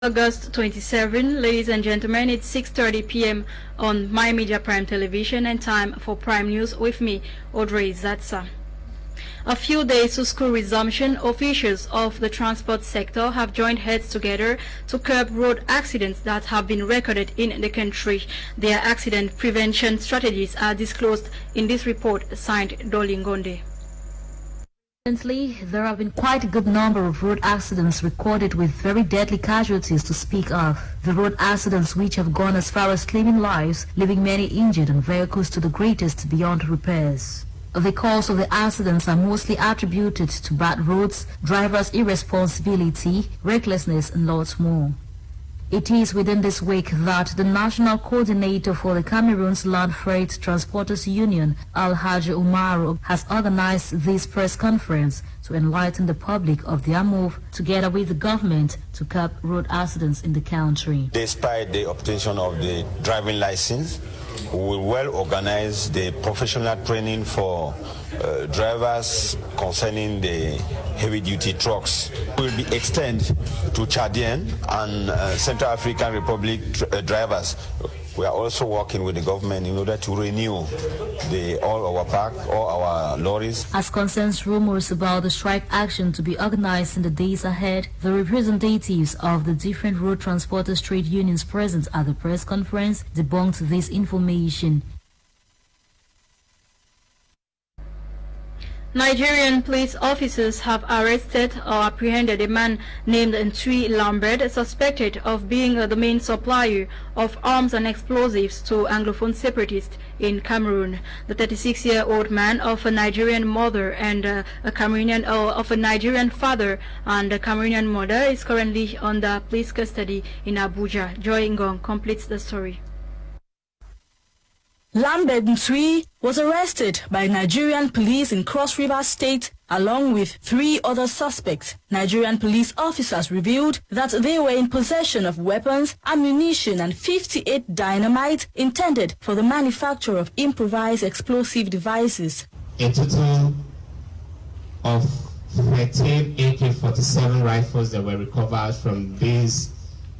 August 27, ladies and gentlemen, it's 6:30 p.m. on My Media Prime Television and time for Prime News with me, AUDREY ZATSA. A few days to school resumption, officials of the transport sector have joined heads together to curb road accidents that have been recorded in the country. Their accident prevention strategies are disclosed in this report signed NOLINGA. Recently, there have been quite a good number of road accidents recorded with very deadly casualties to speak of. The road accidents which have gone as far as claiming lives, leaving many injured and vehicles to the greatest beyond repairs. The cause of the accidents are mostly attributed to bad roads, drivers' irresponsibility, recklessness and lots more. It is within this week that the National Coordinator for the Cameroon's Land Freight Transporters Union, Alhaji Umaru, has organized this press conference to enlighten the public of their move together with the government to curb road accidents in the country. Despite the obtention of the driving license, we will well organize the professional training for drivers concerning the heavy-duty trucks. We will be extended to Chadian and Central African Republic drivers. We are also working with the government in order to renew all our lorries. As concerns rumors about the strike action to be organized in the days ahead, the representatives of the different road transporters trade unions present at the press conference debunked this information. Nigerian police officers have arrested or apprehended a man named Ntui Lambert, suspected of being the main supplier of arms and explosives to Anglophone separatists in Cameroon. The 36-year-old man of a Nigerian mother and of a Nigerian father and a Cameroonian mother is currently under police custody in Abuja. Joy Ngong completes the story. Lambert Ntui was arrested by Nigerian police in Cross River State along with 3 other suspects. Nigerian police officers revealed that they were in possession of weapons, ammunition and 58 dynamite intended for the manufacture of improvised explosive devices. A total of 13 AK-47 rifles that were recovered from these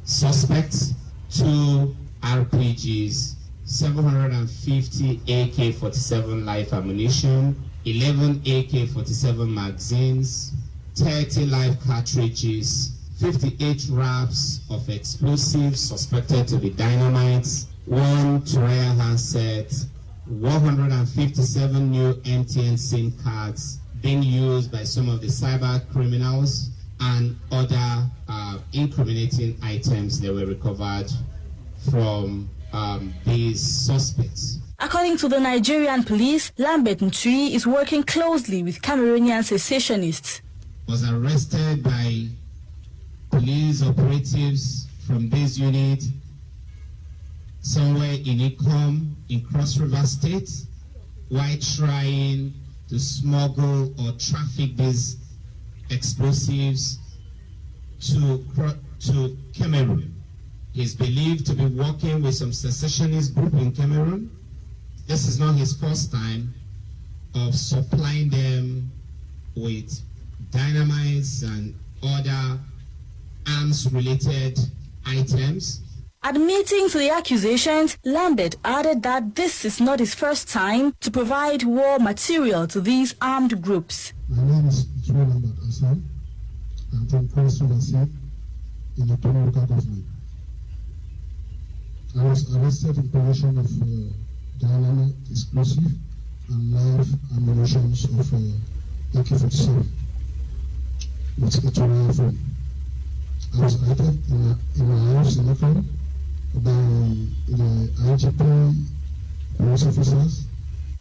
suspects, 2 RPGs, 750 AK-47 live ammunition, 11 AK-47 magazines, 30 live cartridges, 58 wraps of explosives suspected to be dynamites, 1 Turaya handset, 157 new MTN SIM cards being used by some of the cyber criminals, and other incriminating items that were recovered from these suspects. According to the Nigerian police, Lambert Ntui is working closely with Cameroonian secessionists. Was arrested by police operatives from this unit somewhere in Ikom in Cross River State while trying to smuggle or traffic these explosives to Cameroon. He's believed to be working with some secessionist group in Cameroon. This is not his first time of supplying them with dynamites and other arms-related items. Admitting to the accusations, Lambert added that this is not his first time to provide war material to these armed groups. My name is Lambert Hassan. I'm from Cross River State in the Tony local government. I was arrested in possession of dynamic explosive and live ammunition of AK-47 with a rifle. I was arrested in my house in Mikwa by the IGP police officers.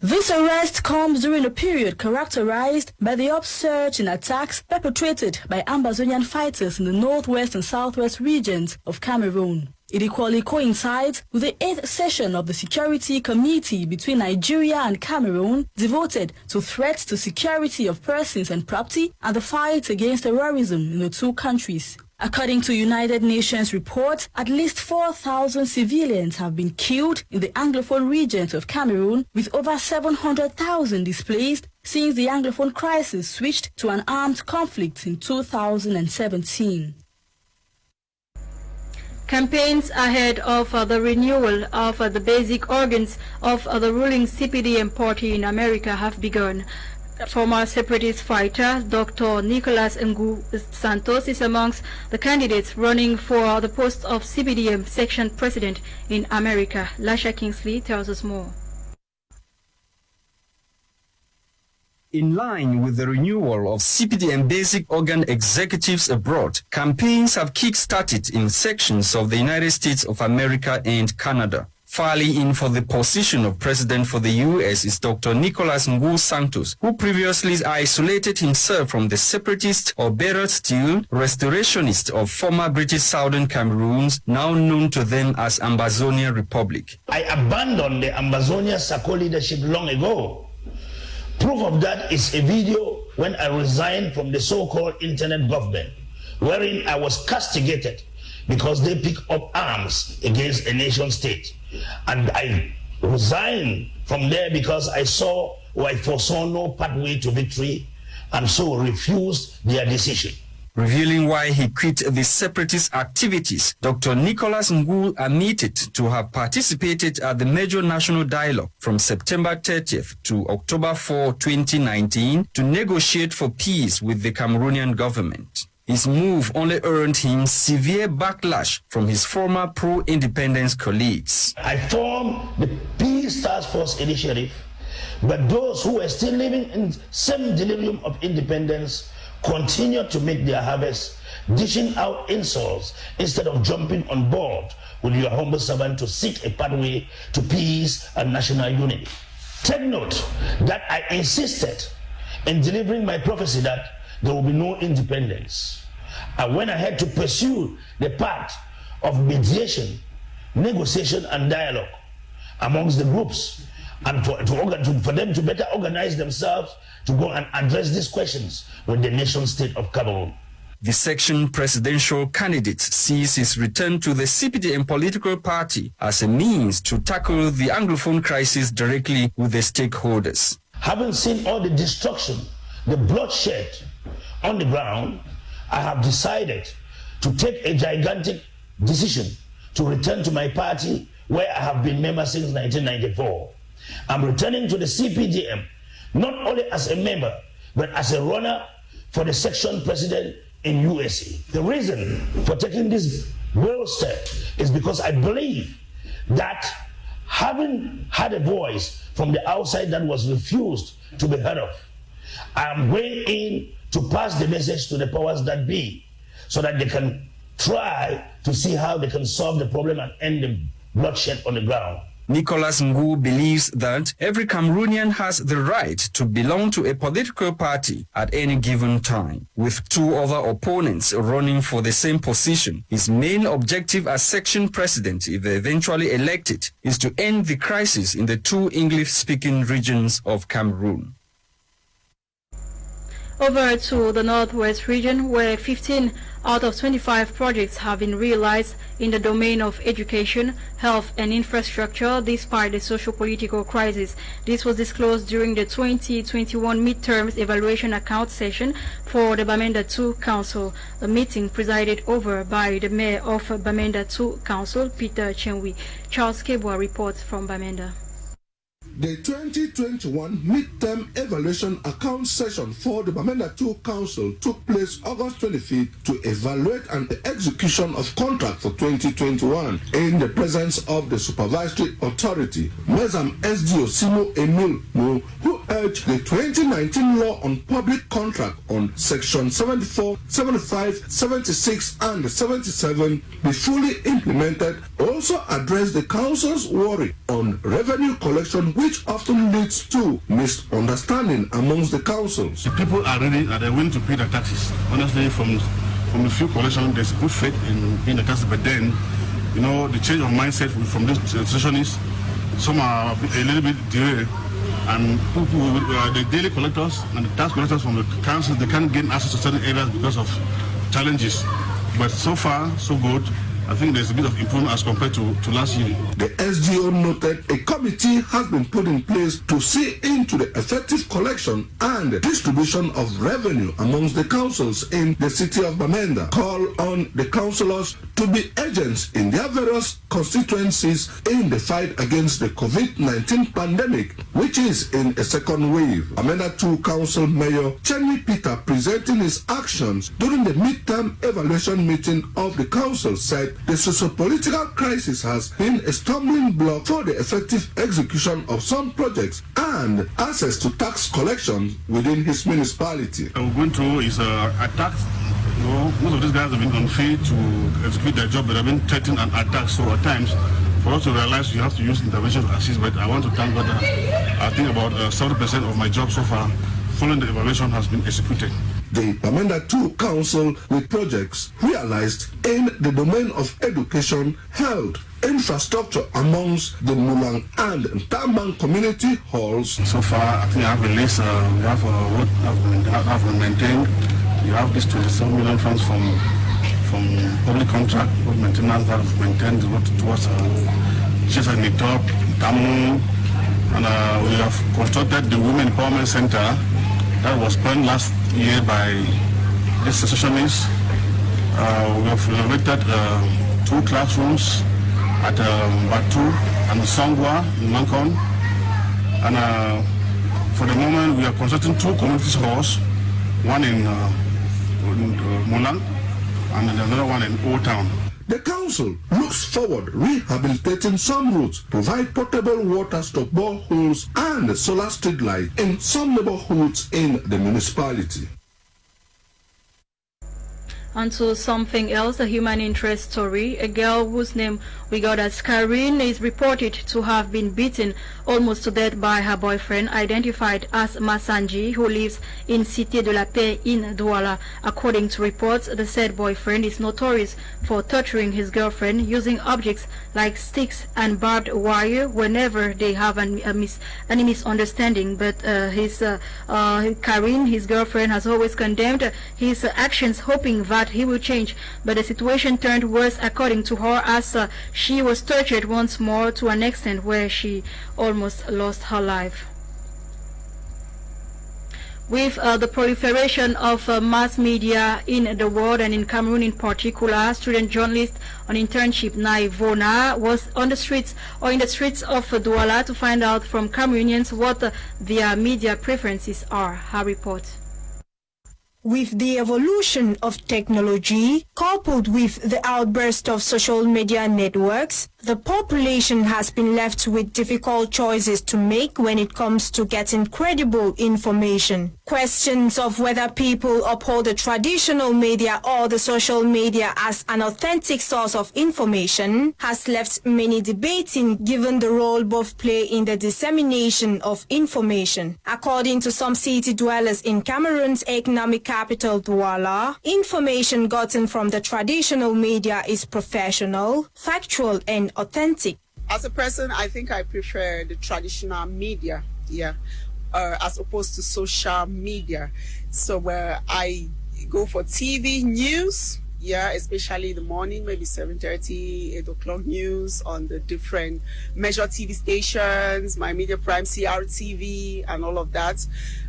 This arrest comes during a period characterized by the upsurge in attacks perpetrated by Ambazonian fighters in the northwest and southwest regions of Cameroon. It equally coincides with the 8th session of the Security Committee between Nigeria and Cameroon, devoted to threats to security of persons and property and the fight against terrorism in the 2 countries. According to United Nations report, at least 4,000 civilians have been killed in the Anglophone regions of Cameroon, with over 700,000 displaced since the Anglophone crisis switched to an armed conflict in 2017. Campaigns ahead of the renewal of the basic organs of the ruling CPDM party in America have begun. Former separatist fighter Dr. Nicolas Ngu Santos is amongst the candidates running for the post of CPDM section president in America. Lasha Kingsley tells us more. In line with the renewal of CPDM basic organ executives abroad, campaigns have kick-started in sections of the United States of America and Canada. Filing in for the position of president for the U.S. is Dr. Nicolas Ngu Santos, who previously isolated himself from the separatist or better still, restorationist of former British Southern Cameroons, now known to them as Ambazonia Republic. I abandoned the Ambazonia Sako leadership long ago. Proof of that is a video when I resigned from the so-called internet government, wherein I was castigated because they picked up arms against a nation state. And I resigned from there because I saw or I foresaw no pathway to victory, and so refused their decision. Revealing why he quit the separatist activities, Dr. Nicolas Ngu admitted to have participated at the major national dialogue from September 30th to October 4, 2019 to negotiate for peace with the Cameroonian government. His move only earned him severe backlash from his former pro-independence colleagues. I formed the Peace Task Force Initiative, but those who were still living in some delirium of independence continued to make their harvest, dishing out insults instead of jumping on board with your humble servant to seek a pathway to peace and national unity. Take note that I insisted in delivering my prophecy that there will be no independence. I went ahead to pursue the path of mediation, negotiation, and dialogue amongst the groups, and for them to better organize themselves to go and address these questions with the nation state of Cameroon. The section presidential candidate sees his return to the CPDM political party as a means to tackle the Anglophone crisis directly with the stakeholders. Having seen all the destruction, the bloodshed on the ground, I have decided to take a gigantic decision to return to my party where I have been member since 1994. I'm returning to the CPDM not only as a member, but as a runner for the section president in USA. The reason for taking this bold step is because I believe that having had a voice from the outside that was refused to be heard of, I am going in to pass the message to the powers that be so that they can try to see how they can solve the problem and end the bloodshed on the ground. Nicolas Ngu believes that every Cameroonian has the right to belong to a political party at any given time. With two other opponents running for the same position, his main objective as section president, if eventually elected, is to end the crisis in the two English-speaking regions of Cameroon. Over to the Northwest region, where 15 out of 25 projects have been realized in the domain of education, health and infrastructure despite the socio-political crisis. This was disclosed during the 2021 midterms evaluation account session for the Bamenda 2 Council, a meeting presided over by the Mayor of Bamenda 2 Council, Peter Chenwi. Charles Kebwa reports from Bamenda. The 2021 midterm evaluation account session for the Bamenda 2 Council took place August 25th to evaluate the execution of contract for 2021 in the presence of the supervisory authority, Mezam SDO Simo Emil Mo, who urged the 2019 law on public contract on section 74, 75, 76 and 77 be fully implemented. Also addressed the council's worry on revenue collection, which often leads to misunderstanding amongst the councils. The people are ready and they're willing to pay their taxes. Honestly, from the few collection, there's good faith in paying the taxes, but then, you know, the change of mindset from this session is some are a little bit delayed, and the daily collectors and the tax collectors from the councils, they can't gain access to certain areas because of challenges. But so far, so good. I think there's a bit of improvement as compared to last year. The SGO noted a committee has been put in place to see into the effective collection and distribution of revenue amongst the councils in the city of Bamenda. Call on the councillors to be agents in their various constituencies in the fight against the COVID-19 pandemic, which is in a second wave. Bamenda 2 Council Mayor Chenny Peter, presenting his actions during the midterm evaluation meeting of the council, said the socio-political crisis has been a stumbling block for the effective execution of some projects and access to tax collection within his municipality. What we're going through is a tax. Most of these guys have been unfit to execute their job, but they've been threatened and attacked. So at times, for us to realize you have to use intervention to assist. But I want to thank God that I think about 70% of my job so far, following the evaluation, has been executed. The Bamenda 2 Council with projects realized in the domain of education, health, infrastructure amongst the Mulang and Tambang community halls. So far, I think I have a list. We have what have been maintained. You have this 27 million funds from public contract, what maintenance that have maintained towards Chesa Nitop, Tamu, and we have constructed the Women Empowerment Center that was planned last year by the secessionists. We have renovated 2 classrooms at Batu and Songwa in Mankon. And for the moment, we are constructing 2 community halls, one in Mulang and another one in Old Town. The council looks forward rehabilitating some roads, provide potable water, stop boreholes and solar street light in some neighborhoods in the municipality. Onto something else, a human interest story. A girl whose name we got as Karine is reported to have been beaten almost to death by her boyfriend, identified as Masanji, who lives in Cité de la Paix in Douala. According to reports, the said boyfriend is notorious for torturing his girlfriend using objects like sticks and barbed wire whenever they have any misunderstanding. But Karine, his girlfriend, has always condemned his actions, hoping that he will change. But the situation turned worse, according to her, as she was tortured once more to an extent where she almost lost her life. With the proliferation of mass media in the world and in Cameroon in particular, student journalist on internship Naivona was on the streets or in the streets of Douala to find out from Cameroonians what their media preferences are. Her report. With the evolution of technology, coupled with the outburst of social media networks, the population has been left with difficult choices to make when it comes to getting credible information. Questions of whether people uphold the traditional media or the social media as an authentic source of information has left many debating, given the role both play in the dissemination of information. According to some city dwellers in Cameroon's economic capital Douala, information gotten from the traditional media is professional, factual and authentic. As a person, I think I prefer the traditional media, as opposed to social media. So where I go for TV news, especially in the morning, maybe 7:30, 8 o'clock news on the different major TV stations, my Media Prime, CRTV, and all of that.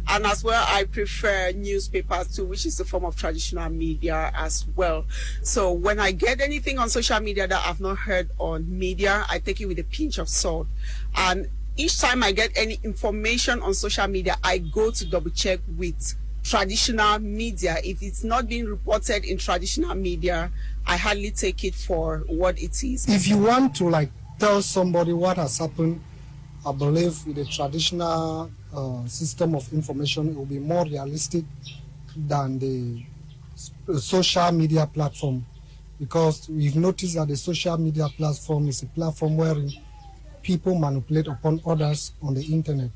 And as well, I prefer newspapers too, which is a form of traditional media as well. So when I get anything on social media that I've not heard on media, I take it with a pinch of salt. And each time I get any information on social media, I go to double check with traditional media. If it's not being reported in traditional media, I hardly take it for what it is. If you want to tell somebody what has happened, I believe with the traditional system of information, it will be more realistic than the social media platform, because we've noticed that the social media platform is a platform wherein people manipulate upon others on the internet,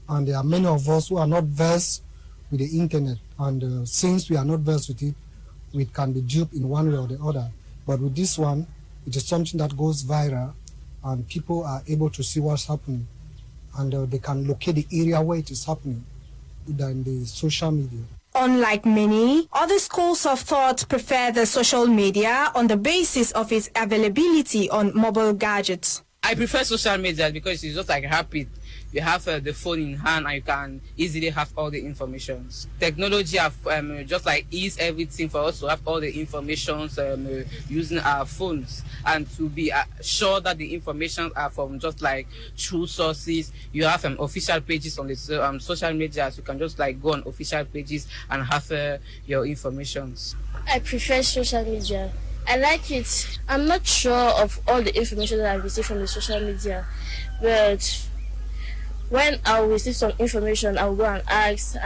and there are many of us who are not versed with the internet, and since we are not versed with it, we can be duped in one way or the other. But with this one, it is something that goes viral and people are able to see what's happening, and they can locate the area where it is happening than the social media. unlike many, other schools of thought prefer the social media on the basis of its availability on mobile gadgets. I prefer social media because it's just like rapid. You have the phone in hand and you can easily have all the information. Technology have just like eased everything for us to have all the information using our phones, and to be sure that the information are from just like true sources. You have official pages on the social media, so you can just like go on official pages and have your information. I prefer social media. I like it. I'm not sure of all the information that I receive from the social media, but when I'll receive some information, I'll go and ask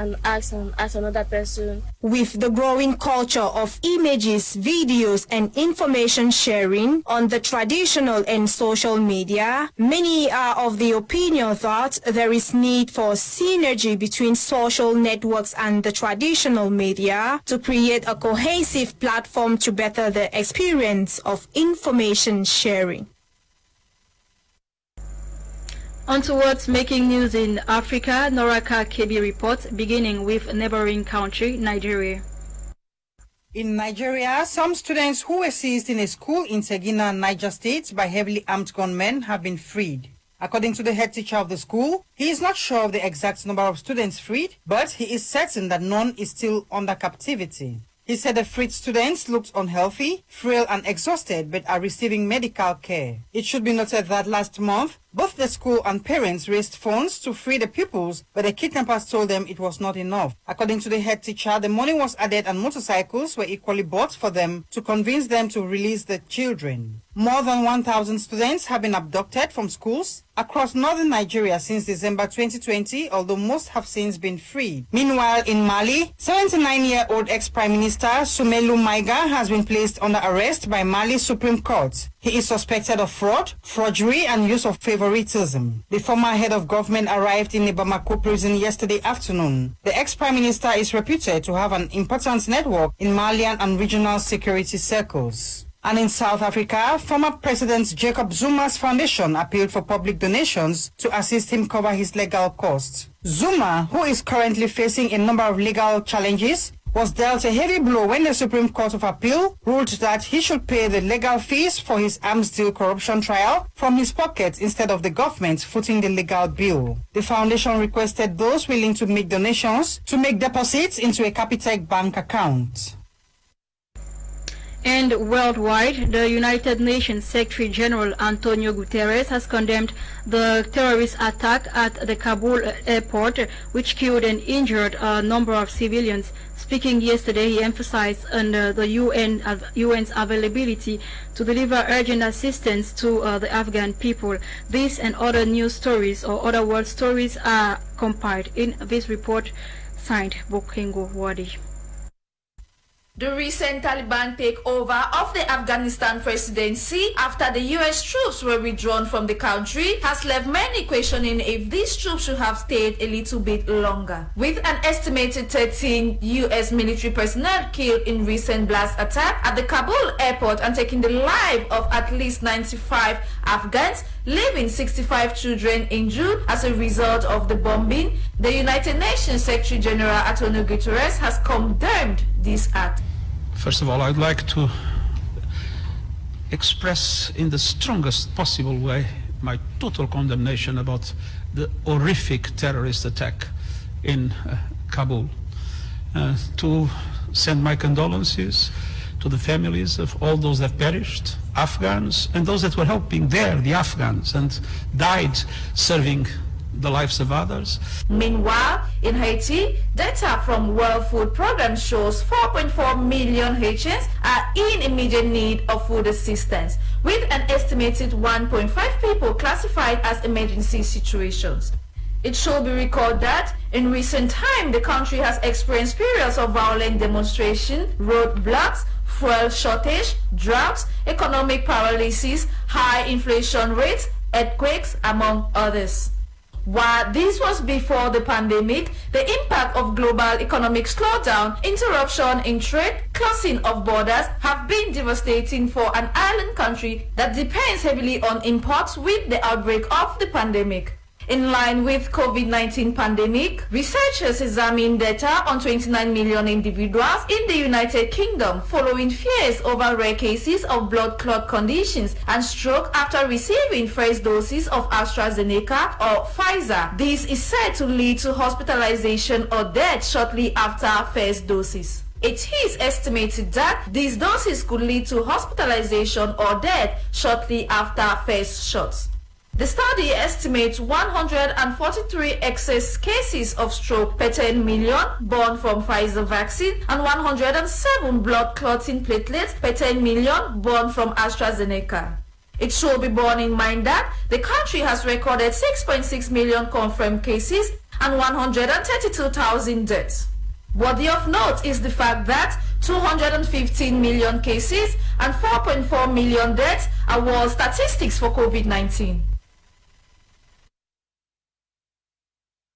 another person. With the growing culture of images, videos, and information sharing on the traditional and social media, many are of the opinion that there is need for synergy between social networks and the traditional media to create a cohesive platform to better the experience of information sharing. On towards making news in Africa, Noraka KB reports, beginning with neighboring country, Nigeria. In Nigeria, some students who were seized in a school in Segina, Niger State by heavily armed gunmen have been freed. According to the head teacher of the school, he is not sure of the exact number of students freed, but he is certain that none is still under captivity. He said the freed students looked unhealthy, frail and exhausted, but are receiving medical care. It should be noted that last month, both the school and parents raised funds to free the pupils, but the kidnappers told them it was not enough. According to the head teacher, the money was added and motorcycles were equally bought for them to convince them to release the children. More than 1,000 students have been abducted from schools across northern Nigeria since December 2020, although most have since been freed. Meanwhile, in Mali, 79-year-old ex-Prime Minister Soumeilou Maïga has been placed under arrest by Mali Supreme Court. He is suspected of fraud, forgery, and use of favoritism. The former head of government arrived in the Bamako prison yesterday afternoon. The ex-Prime Minister is reputed to have an important network in Malian and regional security circles. And in South Africa, former President Jacob Zuma's foundation appealed for public donations to assist him cover his legal costs. Zuma, who is currently facing a number of legal challenges, was dealt a heavy blow when the Supreme Court of Appeal ruled that he should pay the legal fees for his arms deal corruption trial from his pocket instead of the government footing the legal bill. The foundation requested those willing to make donations to make deposits into a Capitec bank account. And worldwide, the United Nations Secretary General Antonio Guterres has condemned the terrorist attack at the Kabul airport, which killed and injured a number of civilians. Speaking yesterday, he emphasized on the UN's availability to deliver urgent assistance to the Afghan people. This and other news stories or other world stories are compiled in this report, signed Bokengo Wadi. The recent Taliban takeover of the Afghanistan presidency after the U.S. troops were withdrawn from the country has left many questioning if these troops should have stayed a little bit longer. With an estimated 13 U.S. military personnel killed in recent blast attack at the Kabul airport and taking the life of at least 95 Afghans, leaving 65 children injured as a result of the bombing, the United Nations Secretary General Antonio Guterres has condemned this act. First of all, I'd like to express in the strongest possible way my total condemnation about the horrific terrorist attack in Kabul. To send my condolences to the families of all those that perished, Afghans, and those that were helping there, the Afghans, and died serving the lives of others. Meanwhile, in Haiti, data from World Food Program shows 4.4 million Haitians are in immediate need of food assistance, with an estimated 1.5 people classified as emergency situations. It should be recalled that in recent time, the country has experienced periods of violent demonstration, roadblocks, fuel shortage, droughts, economic paralysis, high inflation rates, earthquakes, among others. While this was before the pandemic, the impact of global economic slowdown, interruption in trade, closing of borders have been devastating for an island country that depends heavily on imports with the outbreak of the pandemic. In line with COVID-19 pandemic, researchers examined data on 29 million individuals in the United Kingdom following fears over rare cases of blood clot conditions and stroke after receiving first doses of AstraZeneca or Pfizer. This is said to lead to hospitalization or death shortly after first doses. It is estimated that these doses could lead to hospitalization or death shortly after first shots. The study estimates 143 excess cases of stroke per 10 million born from Pfizer vaccine and 107 blood clotting platelets per 10 million born from AstraZeneca. It should be borne in mind that the country has recorded 6.6 million confirmed cases and 132,000 deaths. Worthy of note is the fact that 215 million cases and 4.4 million deaths are world statistics for COVID-19.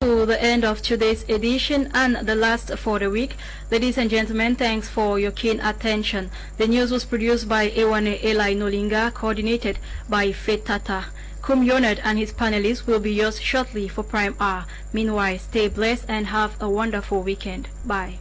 To the end of today's edition and the last for the week. Ladies and gentlemen, thanks for your keen attention. The news was produced by EWANE NOLINGA, coordinated by Tata. Kumyonad and his panelists will be yours shortly for Prime Hour. Meanwhile, stay blessed and have a wonderful weekend. Bye.